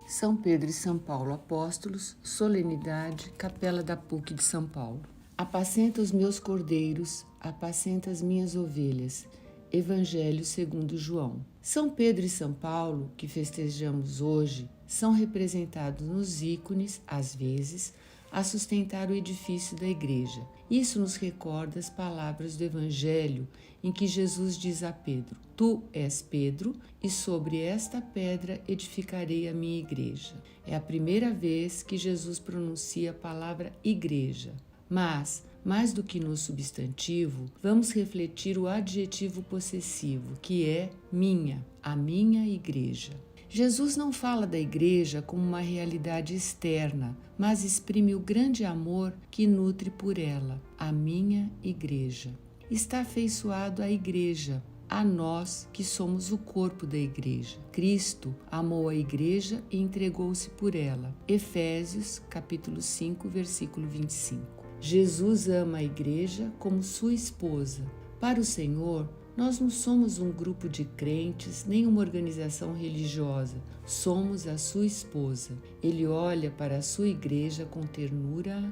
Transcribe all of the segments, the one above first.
São Pedro e São Paulo Apóstolos, solenidade, Capela da PUC de São Paulo. Apacenta os meus cordeiros, apacenta as minhas ovelhas. Evangelho segundo João. São Pedro e São Paulo, que festejamos hoje, são representados nos ícones, às vezes, a sustentar o edifício da igreja. Isso nos recorda as palavras do Evangelho em que Jesus diz a Pedro: Tu és Pedro, e sobre esta pedra edificarei a minha igreja. É a primeira vez que Jesus pronuncia a palavra igreja. Mas, mais do que no substantivo, vamos refletir o adjetivo possessivo, que é minha, a minha igreja. Jesus não fala da igreja como uma realidade externa, mas exprime o grande amor que nutre por ela, a minha igreja. Está afeiçoado à igreja, a nós que somos o corpo da igreja. Cristo amou a igreja e entregou-se por ela. Efésios, capítulo 5, versículo 25. Jesus ama a igreja como sua esposa. Para o Senhor, nós não somos um grupo de crentes, nem uma organização religiosa. Somos a sua esposa. Ele olha para a sua igreja com ternura,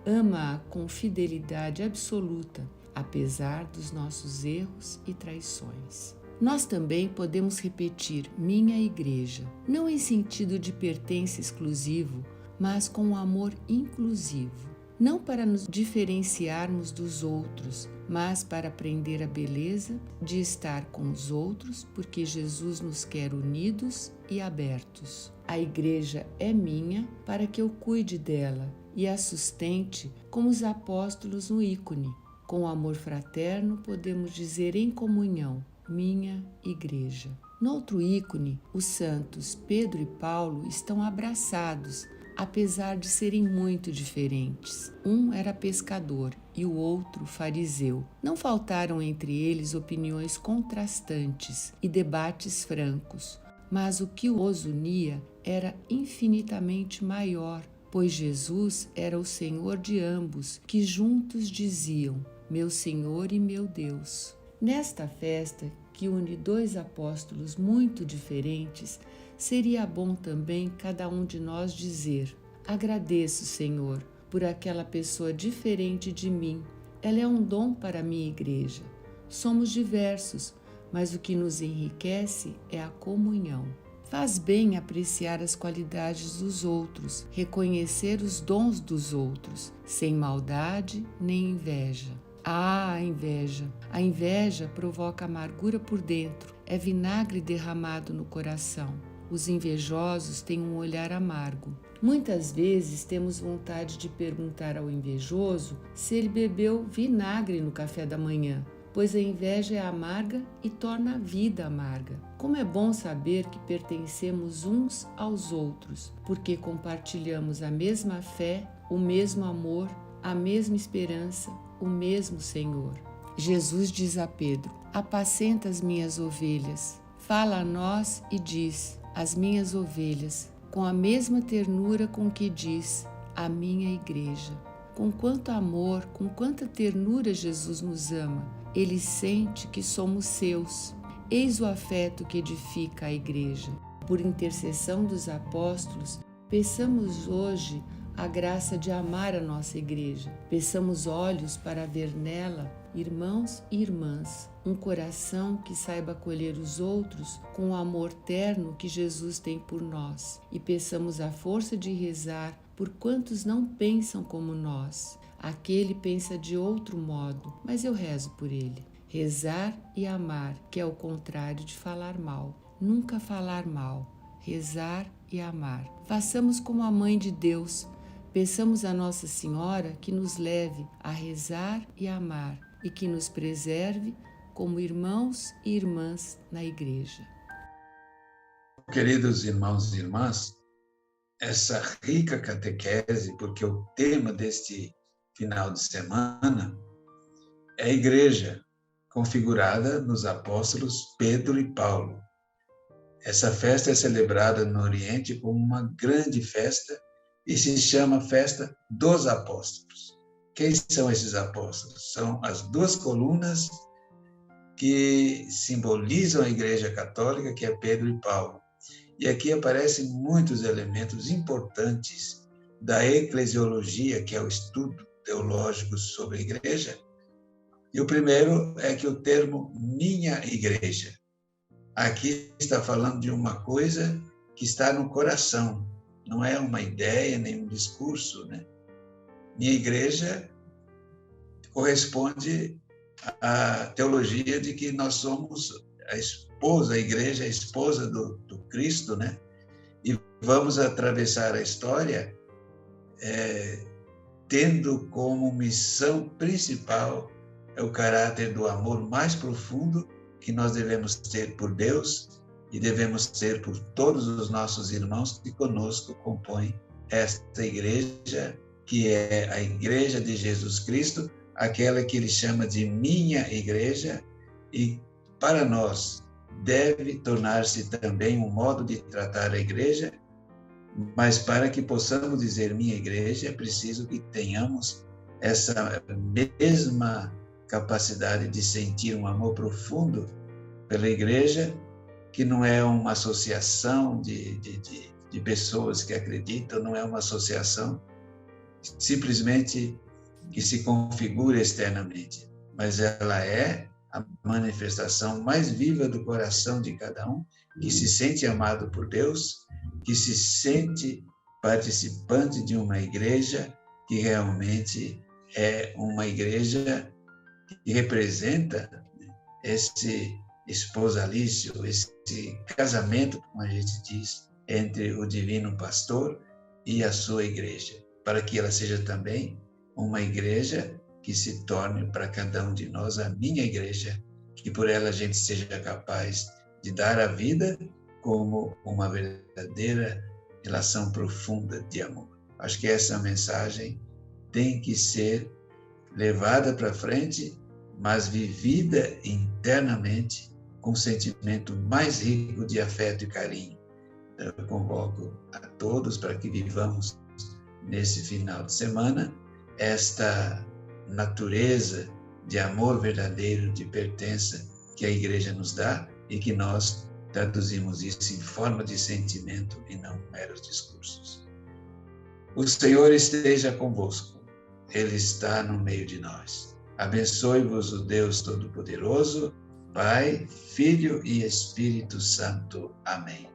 ama-a com fidelidade absoluta, apesar dos nossos erros e traições. Nós também podemos repetir minha igreja, não em sentido de pertença exclusivo, mas com um amor inclusivo. Não para nos diferenciarmos dos outros, mas para aprender a beleza de estar com os outros, porque Jesus nos quer unidos e abertos. A igreja é minha para que eu cuide dela e a sustente como os apóstolos no ícone. Com amor fraterno, podemos dizer em comunhão, minha igreja. No outro ícone, os santos Pedro e Paulo estão abraçados, apesar de serem muito diferentes. Um era pescador e o outro fariseu. Não faltaram entre eles opiniões contrastantes e debates francos, mas o que os unia era infinitamente maior, pois Jesus era o Senhor de ambos, que juntos diziam: meu Senhor e meu Deus. Nesta festa, que une dois apóstolos muito diferentes, seria bom também cada um de nós dizer: agradeço, Senhor, por aquela pessoa diferente de mim. Ela é um dom para a minha igreja. Somos diversos, mas o que nos enriquece é a comunhão. Faz bem apreciar as qualidades dos outros, reconhecer os dons dos outros, sem maldade nem inveja. Ah, a inveja! A inveja provoca amargura por dentro, é vinagre derramado no coração. Os invejosos têm um olhar amargo. Muitas vezes temos vontade de perguntar ao invejoso se ele bebeu vinagre no café da manhã, pois a inveja é amarga e torna a vida amarga. Como é bom saber que pertencemos uns aos outros, porque compartilhamos a mesma fé, o mesmo amor, a mesma esperança, o mesmo Senhor. Jesus diz a Pedro: apacenta as minhas ovelhas. Fala a nós e diz: as minhas ovelhas, com a mesma ternura com que diz: a minha igreja. Com quanto amor, com quanta ternura Jesus nos ama. Ele sente que somos seus. Eis o afeto que edifica a igreja. Por intercessão dos apóstolos, peçamos hoje a graça de amar a nossa igreja. Peçamos olhos para ver nela irmãos e irmãs, um coração que saiba acolher os outros com o amor terno que Jesus tem por nós. E peçamos a força de rezar por quantos não pensam como nós. Aquele pensa de outro modo, mas eu rezo por ele. Rezar e amar, que é o contrário de falar mal. Nunca falar mal. Rezar e amar. Façamos como a Mãe de Deus. Peçamos a Nossa Senhora que nos leve a rezar e amar e que nos preserve como irmãos e irmãs na igreja. Queridos irmãos e irmãs, essa rica catequese, porque o tema deste final de semana é a igreja, configurada nos apóstolos Pedro e Paulo. Essa festa é celebrada no Oriente como uma grande festa e se chama Festa dos Apóstolos. Quem são esses apóstolos? São as duas colunas que simbolizam a Igreja Católica, que é Pedro e Paulo. E aqui aparecem muitos elementos importantes da eclesiologia, que é o estudo teológico sobre a igreja. E o primeiro é que o termo minha igreja, aqui está falando de uma coisa que está no coração, não é uma ideia, nem um discurso, né? Minha igreja corresponde à teologia de que nós somos a esposa, a igreja é a esposa do Cristo, né? E vamos atravessar a história tendo como missão principal o caráter do amor mais profundo que nós devemos ter por Deus e devemos ter por todos os nossos irmãos que conosco compõem esta igreja, que é a igreja de Jesus Cristo, aquela que ele chama de minha igreja, e para nós deve tornar-se também um modo de tratar a igreja, mas para que possamos dizer minha igreja, é preciso que tenhamos essa mesma capacidade de sentir um amor profundo pela igreja, que não é uma associação de pessoas que acreditam, não é uma associação simplesmente que se configura externamente, mas ela é a manifestação mais viva do coração de cada um, que se sente amado por Deus, que se sente participante de uma igreja que realmente é uma igreja que representa esse esposalício, esse casamento, como a gente diz, entre o divino pastor e a sua igreja, para que ela seja também uma igreja que se torne para cada um de nós a minha igreja, que por ela a gente seja capaz de dar a vida como uma verdadeira relação profunda de amor. Acho que essa mensagem tem que ser levada para frente, mas vivida internamente com um sentimento mais rico de afeto e carinho. Eu convoco a todos para que vivamos nesse final de semana esta natureza de amor verdadeiro, de pertença que a igreja nos dá e que nós traduzimos isso em forma de sentimento e não meros discursos. O Senhor esteja convosco, Ele está no meio de nós. Abençoe-vos o Deus Todo-Poderoso, Pai, Filho e Espírito Santo. Amém.